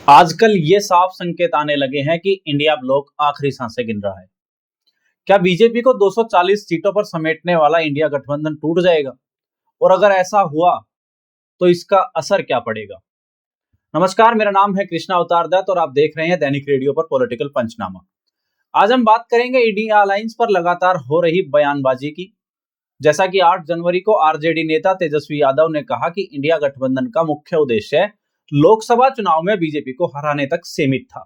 आजकल ये साफ संकेत आने लगे हैं कि इंडिया ब्लॉक आखिरी सांसें गिन रहा है। क्या बीजेपी को 240 सीटों पर समेटने वाला इंडिया गठबंधन टूट जाएगा? और अगर ऐसा हुआ तो इसका असर क्या पड़ेगा? नमस्कार, मेरा नाम है कृष्णा अवतार दत्त और आप देख रहे हैं दैनिक रेडियो पर पॉलिटिकल पंचनामा। आज हम बात करेंगे इंडिया अलायंस पर लगातार हो रही बयानबाजी की। जैसा कि 8 जनवरी को आरजेडी नेता तेजस्वी यादव ने कहा कि इंडिया गठबंधन का मुख्य उद्देश्य लोकसभा चुनाव में बीजेपी को हराने तक सीमित था।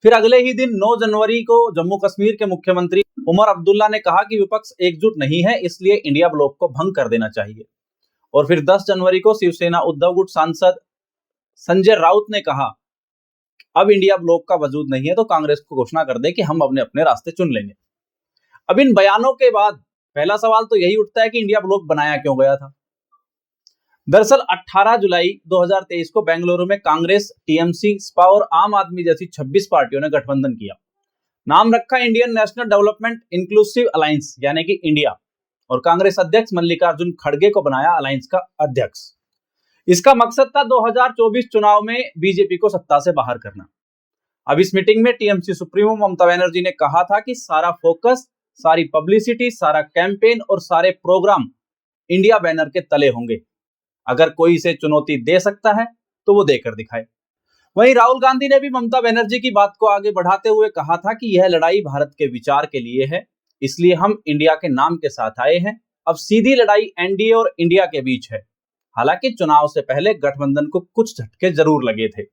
फिर अगले ही दिन 9 जनवरी को जम्मू कश्मीर के मुख्यमंत्री उमर अब्दुल्ला ने कहा कि विपक्ष एकजुट नहीं है, इसलिए इंडिया ब्लॉक को भंग कर देना चाहिए। और फिर 10 जनवरी को शिवसेना उद्धव गुट सांसद संजय राउत ने कहा अब इंडिया ब्लॉक का वजूद नहीं है तो कांग्रेस को घोषणा कर दे कि हम अपने अपने रास्ते चुन लेंगे। अब इन बयानों के बाद पहला सवाल तो यही उठता है कि इंडिया ब्लॉक बनाया क्यों गया था। दरअसल 18 जुलाई 2023 को बेंगलुरु में कांग्रेस, टीएमसी, सपा और आम आदमी जैसी 26 पार्टियों ने गठबंधन किया। नाम रखा Indian national development inclusive alliance यानी कि इंडिया, और कांग्रेस अध्यक्ष मल्लिकार्जुन खड़गे को बनाया अलायंस का अध्यक्ष। इसका मकसद था 2024 चुनाव में बीजेपी को सत्ता से बाहर करना। अब इस मीटिंग में टीएमसी सुप्रीमो ममता बनर्जी ने कहा था कि सारा फोकस, सारी पब्लिसिटी, सारा कैंपेन और सारे प्रोग्राम इंडिया बैनर के तले होंगे। अगर कोई इसे चुनौती दे सकता है तो वो देकर दिखाए। वहीं राहुल गांधी ने भी ममता बनर्जी की बात को आगे बढ़ाते हुए कहा था कि यह लड़ाई भारत के विचार के लिए है, इसलिए हम इंडिया के नाम के साथ आए हैं। अब सीधी लड़ाई एनडीए और इंडिया के बीच है। हालांकि चुनाव से पहले गठबंधन को कुछ झटके जरूर लगे थे,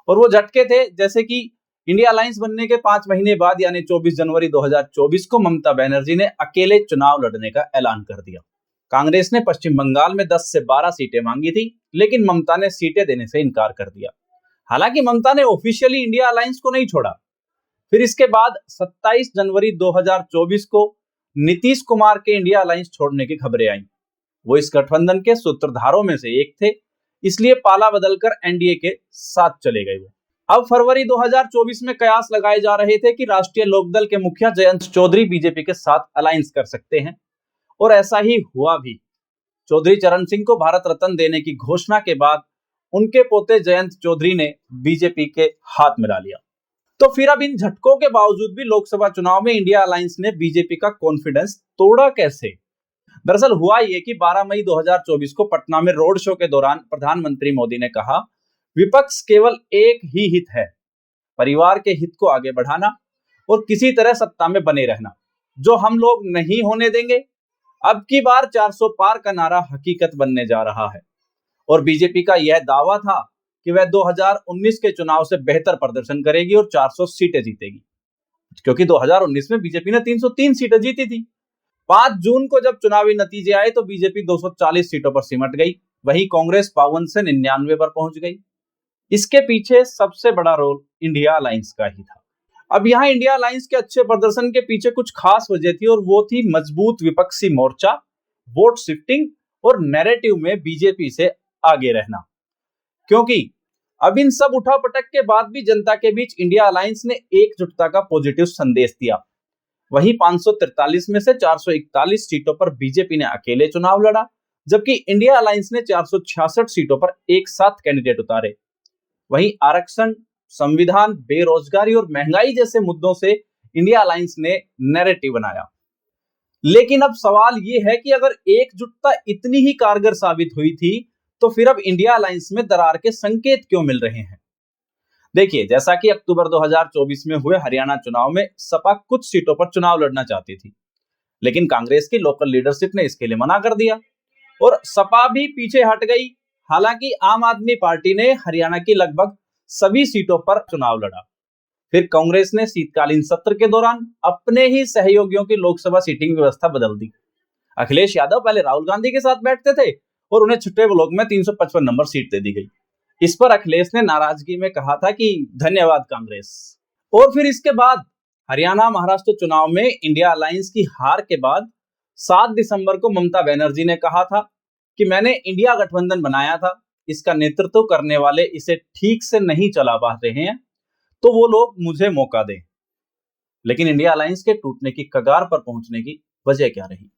और वो झटके थे जैसे कि इंडिया अलायंस बनने के 5 महीने बाद यानी 24 जनवरी 2024 को ममता बनर्जी ने अकेले चुनाव लड़ने का ऐलान कर दिया। कांग्रेस ने पश्चिम बंगाल में 10 से 12 सीटें मांगी थी, लेकिन ममता ने सीटें देने से इनकार कर दिया। हालांकि ममता ने ऑफिशियली इंडिया अलायंस को नहीं छोड़ा। फिर इसके बाद 27 जनवरी 2024 को नीतीश कुमार के इंडिया अलायंस छोड़ने की खबरें आई। वो इस गठबंधन के सूत्रधारों में से एक थे, इसलिए पाला बदलकर एनडीए के साथ चले गए। अब फरवरी 2024 में कयास लगाए जा रहे थे कि राष्ट्रीय लोकदल के मुखिया जयंत चौधरी बीजेपी के साथ अलायंस कर सकते हैं, और ऐसा ही हुआ भी। चौधरी चरण सिंह को भारत रत्न देने की घोषणा के बाद उनके पोते जयंत चौधरी ने बीजेपी के हाथ मिला लिया। तो फिर अब इन झटकों के बावजूद भी लोकसभा चुनाव में इंडिया अलायंस ने बीजेपी का कॉन्फिडेंस तोड़ा कैसे? दरअसल हुआ ये कि 12 मई 2024 को पटना में रोड शो के दौरान प्रधानमंत्री मोदी ने कहा, विपक्ष केवल एक ही हित है, परिवार के हित को आगे बढ़ाना और किसी तरह सत्ता में बने रहना, जो हम लोग नहीं होने देंगे। अब की बार 400 पार का नारा हकीकत बनने जा रहा है, और बीजेपी का यह दावा था कि वह 2019 के चुनाव से बेहतर प्रदर्शन करेगी और 400 सीटें जीतेगी, क्योंकि 2019 में बीजेपी ने 303 सीटें जीती थी। 5 जून को जब चुनावी नतीजे आए तो बीजेपी 240 सीटों पर सिमट गई, वहीं कांग्रेस 52 से 99 पर पहुंच गई। इसके पीछे सबसे बड़ा रोल इंडिया अलायंस का ही था। अब यहाँ इंडिया अलायंस के अच्छे प्रदर्शन के पीछे कुछ खास वजह थी, और वो थी मजबूत विपक्षी मोर्चा, वोट शिफ्टिंग और नैरेटिव में बीजेपी से आगे रहना। क्योंकि अब इन सब उठापटक के बाद भी जनता के बीच इंडिया अलायंस ने एकजुटता का पॉजिटिव संदेश दिया। वहीं 543 में से 441 सीटों पर बीजेपी ने अकेले चुनाव लड़ा, जबकि इंडिया अलायंस ने 466 सीटों पर एक साथ कैंडिडेट उतारे। वहीं आरक्षण, संविधान, बेरोजगारी और महंगाई जैसे मुद्दों से इंडिया अलायंस ने नैरेटिव बनाया। लेकिन अब सवाल यह है कि अगर एकजुटता इतनी ही कारगर साबित हुई थी तो फिर अब इंडिया अलायंस में दरार के संकेत क्यों मिल रहे हैं? देखिए, जैसा कि अक्टूबर 2024 में हुए हरियाणा चुनाव में सपा कुछ सीटों पर चुनाव लड़ना चाहती थी, लेकिन कांग्रेस की लोकल लीडरशिप ने इसके लिए मना कर दिया और सपा भी पीछे हट गई। हालांकि आम आदमी पार्टी ने हरियाणा की लगभग सभी सीटों पर चुनाव लड़ा। फिर कांग्रेस ने शीतकालीन सत्र के दौरान अपने ही सहयोगियों की लोकसभा सीटिंग व्यवस्था बदल दी। अखिलेश यादव पहले राहुल गांधी के साथ बैठते थे और उन्हें छठे ब्लॉक में 355 नंबर सीट दे दी गई। इस पर अखिलेश ने नाराजगी में कहा था कि धन्यवाद कांग्रेस। और फिर इसके बाद हरियाणा महाराष्ट्र चुनाव में इंडिया अलायंस की हार के बाद 7 दिसंबर को ममता बनर्जी ने कहा था कि मैंने इंडिया गठबंधन बनाया था, इसका नेतृत्व करने वाले इसे ठीक से नहीं चला पा रहे हैं, तो वो लोग मुझे मौका दें। लेकिन इंडिया अलायंस के टूटने की कगार पर पहुंचने की वजह क्या रही?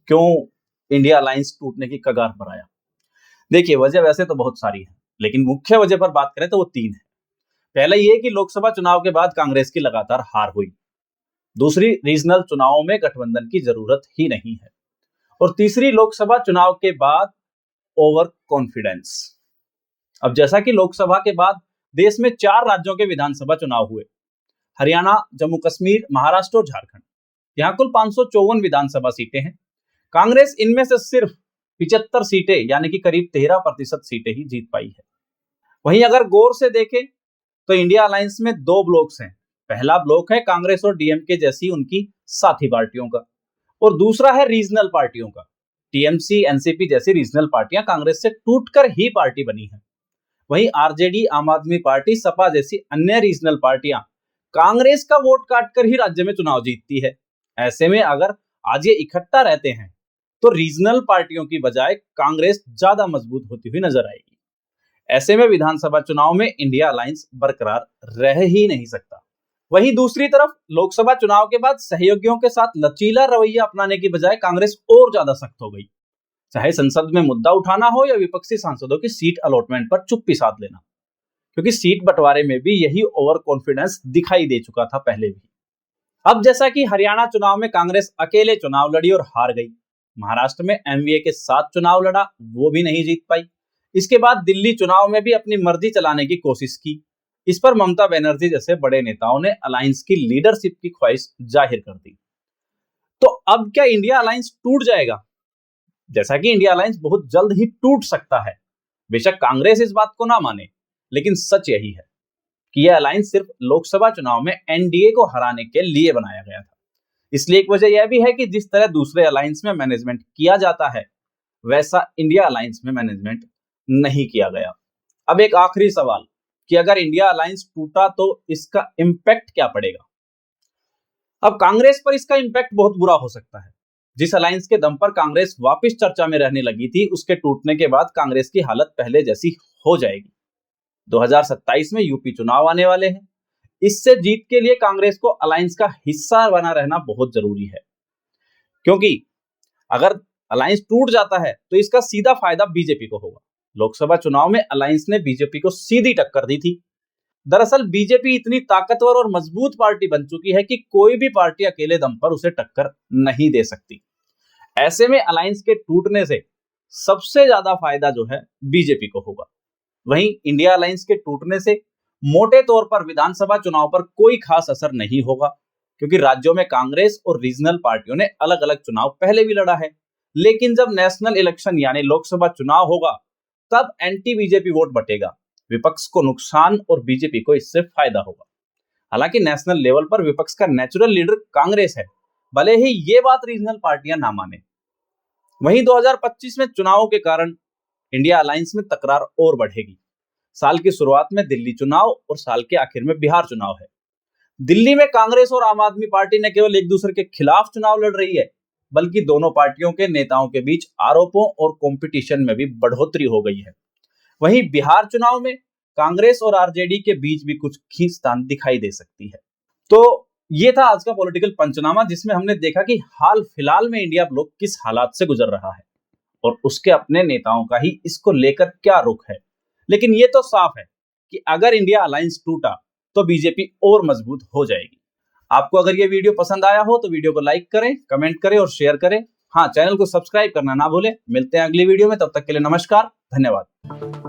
क्यों इंडिया अलायंस टूटने की कगार पर आया? देखिए, वजह वैसे तो बहुत सारी है, लेकिन मुख्य वजह पर बात करें तो वो 3 है। पहला ये कि लोकसभा चुनाव के बाद कांग्रेस की लगातार हार हुई। दूसरी, रीजनल चुनावों में गठबंधन की जरूरत ही नहीं है। और तीसरी, लोकसभा चुनाव के बाद ओवर कॉन्फिडेंस। अब जैसा कि लोकसभा के बाद देश में 4 राज्यों के विधानसभा चुनाव हुए, हरियाणा, जम्मू कश्मीर, महाराष्ट्र और झारखंड। यहाँ कुल 554 विधानसभा सीटें हैं। कांग्रेस इनमें से सिर्फ 75 सीटें यानी कि करीब 13% सीटें ही जीत पाई है। वहीं अगर गौर से देखें तो इंडिया अलायंस में 2 ब्लॉक्स हैं। पहला ब्लॉक है कांग्रेस और डीएमके जैसी उनकी साथी पार्टियों का, और दूसरा है रीजनल पार्टियों का। टीएमसी, एनसीपी जैसी रीजनल पार्टियां कांग्रेस से टूटकर ही पार्टी बनी है। वहीं आरजेडी, आम आदमी पार्टी, सपा जैसी अन्य रीजनल पार्टियां कांग्रेस का वोट काटकर ही राज्य में चुनाव जीतती है। ऐसे में अगर आज ये इकट्ठा रहते हैं तो रीजनल पार्टियों की बजाय कांग्रेस ज्यादा मजबूत होती हुई नजर आएगी। ऐसे में विधानसभा चुनाव में इंडिया अलायंस बरकरार रह ही नहीं सकता। वहीं दूसरी तरफ लोकसभा चुनाव के बाद सहयोगियों के साथ लचीला रवैया अपनाने की बजाय कांग्रेस और ज्यादा सख्त हो गई। चाहे संसद में मुद्दा उठाना हो या विपक्षी सांसदों की सीट अलॉटमेंट पर चुप्पी साध लेना, क्योंकि सीट बंटवारे में भी यही ओवर कॉन्फिडेंस दिखाई दे चुका था पहले भी। अब जैसा कि हरियाणा चुनाव में कांग्रेस अकेले चुनाव लड़ी और हार गई, महाराष्ट्र में एमवीए के साथ चुनाव लड़ा, वो भी नहीं जीत पाई। इसके बाद दिल्ली चुनाव में भी अपनी मर्जी चलाने की कोशिश की। इस पर ममता बनर्जी जैसे बड़े नेताओं ने अलायंस की लीडरशिप की ख्वाहिश जाहिर कर दी। तो अब क्या इंडिया अलायंस टूट जाएगा? जैसा कि इंडिया अलायंस बहुत जल्द ही टूट सकता है। बेशक कांग्रेस इस बात को ना माने, लेकिन सच यही है कि यह अलायंस सिर्फ लोकसभा चुनाव में एनडीए को हराने के लिए बनाया गया था। इसलिए एक वजह यह भी है कि जिस तरह दूसरे अलायंस में मैनेजमेंट किया जाता है, वैसा इंडिया अलायंस में मैनेजमेंट नहीं किया गया। अब एक आखिरी सवाल कि अगर इंडिया अलायंस टूटा तो इसका इंपैक्ट क्या पड़ेगा? अब कांग्रेस पर इसका इंपैक्ट बहुत बुरा हो सकता है। जिस अलायंस के दम पर कांग्रेस वापस चर्चा में रहने लगी थी, उसके टूटने के बाद कांग्रेस की हालत पहले जैसी हो जाएगी। 2027 में यूपी चुनाव आने वाले हैं। इससे जीत के लिए कांग्रेस को अलायंस का हिस्सा बना रहना बहुत जरूरी है, क्योंकि अगर अलायंस टूट जाता है तो इसका सीधा फायदा बीजेपी को होगा। लोकसभा चुनाव में अलायंस ने बीजेपी को सीधी टक्कर दी थी। दरअसल बीजेपी इतनी ताकतवर और मजबूत पार्टी बन चुकी है कि कोई भी पार्टी अकेले दम पर उसे टक्कर नहीं दे सकती। ऐसे में अलायंस के टूटने से सबसे ज्यादा फायदा जो है बीजेपी को होगा। वहीं इंडिया अलायंस के टूटने से मोटे तौर पर विधानसभा चुनाव पर कोई खास असर नहीं होगा, क्योंकि राज्यों में कांग्रेस और रीजनल पार्टियों ने अलग अलग चुनाव पहले भी लड़ा है। लेकिन जब नेशनल इलेक्शन यानी लोकसभा चुनाव होगा, तब एंटी बीजेपी वोट बटेगा। विपक्ष को नुकसान और बीजेपी को इससे फायदा होगा। हालांकि नेशनल लेवल पर विपक्ष का नेचुरल लीडर कांग्रेस है, भले ही ये बात रीजनल पार्टियां ना माने। वहीं 2025 में चुनावों के कारण इंडिया अलायंस में तकरार और बढ़ेगी। साल की शुरुआत में दिल्ली चुनाव और साल के आखिर में बिहार चुनाव है। दिल्ली में कांग्रेस और आम आदमी पार्टी न केवल एक दूसरे के खिलाफ चुनाव लड़ रही है, बल्कि दोनों पार्टियों के नेताओं के बीच आरोपों और कंपटीशन में भी बढ़ोतरी हो गई है। वहीं बिहार चुनाव में कांग्रेस और आरजेडी के बीच भी कुछ खींचतान दिखाई दे सकती है। तो ये था आज का पॉलिटिकल पंचनामा, जिसमें हमने देखा कि हाल फिलहाल में इंडिया ब्लॉक किस हालात से गुजर रहा है और उसके अपने नेताओं का ही इसको लेकर क्या रुख है। लेकिन ये तो साफ है कि अगर इंडिया अलायंस टूटा तो बीजेपी और मजबूत हो जाएगी। आपको अगर ये वीडियो पसंद आया हो तो वीडियो को लाइक करें, कमेंट करें और शेयर करें। हाँ, चैनल को सब्सक्राइब करना ना भूलें। मिलते हैं अगली वीडियो में, तब तक के लिए नमस्कार, धन्यवाद।